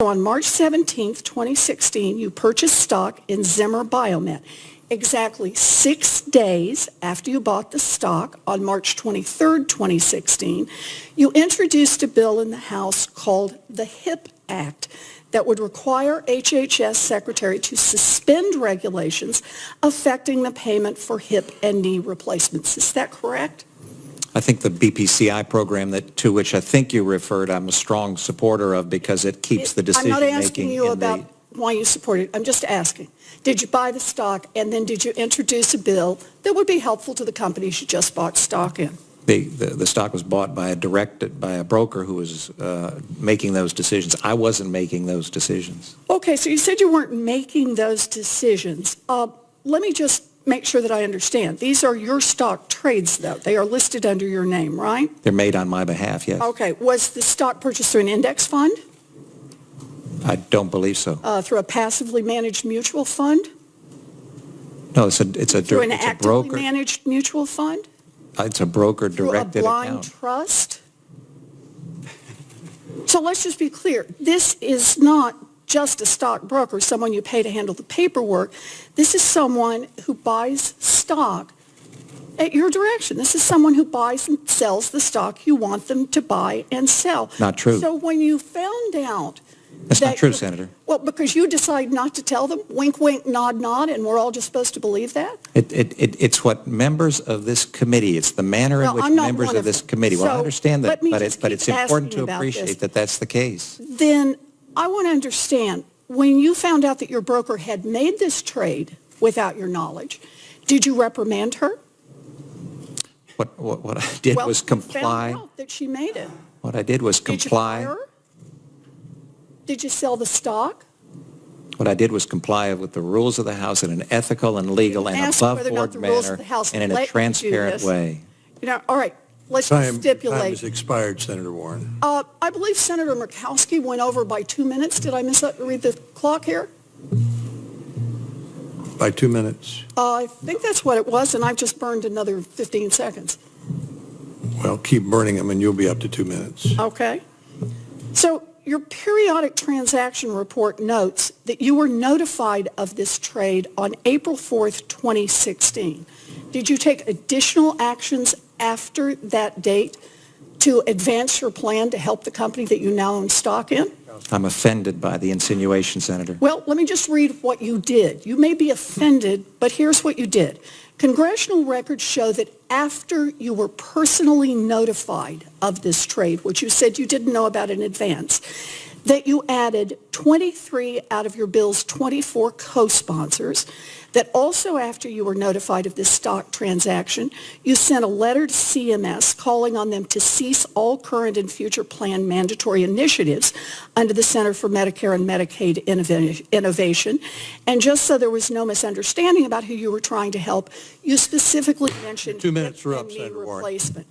So on March 17th, 2016, you purchased stock in Zimmer Biomet. Exactly 6 days after you bought the stock, on March 23rd, 2016, you introduced a bill in the House called the HIP Act that would require HHS Secretary to suspend regulations affecting the payment for hip and knee replacements. Is that correct? I think the BPCI program to which I think you referred, I'm a strong supporter of because it keeps the decision-making. I'm not asking you about why you support it. I'm just asking, did you buy the stock, and then did you introduce a bill that would be helpful to the companies you just bought stock in? The stock was bought by a broker who was making those decisions. I wasn't making those decisions. Okay, so you said you weren't making those decisions. Let me just make sure that I understand. These are your stock trades, though. They are listed under your name, right? They're made on my behalf, yes. Okay. Was the stock purchased through an index fund? I don't believe so. Through a passively managed mutual fund? No, it's a Through an it's a actively broker. managed mutual fund? It's a broker-directed Through a blind account. trust? So let's just be clear. This is not just a stockbroker, someone you pay to handle the paperwork. This is someone who buys stock at your direction. This is someone who buys and sells the stock you want them to buy and sell. Not true. So when you found out That's not true, Senator. Well, because you decide not to tell them, wink, wink, nod, nod, and we're all just supposed to believe that? It's what members of this committee, it's the manner in which members of this committee, well, I understand that, but it's important to appreciate that that's the case. Then I want to understand, when you found out that your broker had made this trade without your knowledge, did you reprimand her? What I did was comply. Well, you found out that she made it. What I did was comply. Did you fire her? Did you sell the stock? What I did was comply with the rules of the House in an ethical and legal and above-board manner and in a transparent way. You know, all right, let's just stipulate. Time has expired, Senator Warren. I believe Senator Murkowski went over by 2 minutes. Did I read the clock here? By 2 minutes. I think that's what it was, and I've just burned another 15 seconds. Well, keep burning them, and you'll be up to 2 minutes. Okay. So your periodic transaction report notes that you were notified of this trade on April 4th, 2016. Did you take additional actions after that date to advance your plan to help the company that you now own stock in? I'm offended by the insinuation, Senator. Well, let me just read what you did. You may be offended, but here's what you did. Congressional records show that after you were personally notified of this trade, which you said you didn't know about in advance, that you added 23 out of your bill's 24 co-sponsors, that also after you were notified of this stock transaction, you sent a letter to CMS calling on them to cease all current and future planned mandatory initiatives under the Center for Medicare and Medicaid Innovation. And just so there was no misunderstanding about who you were trying to help, you specifically mentioned 2 minutes are hip up, and knee Senator Warren. replacement.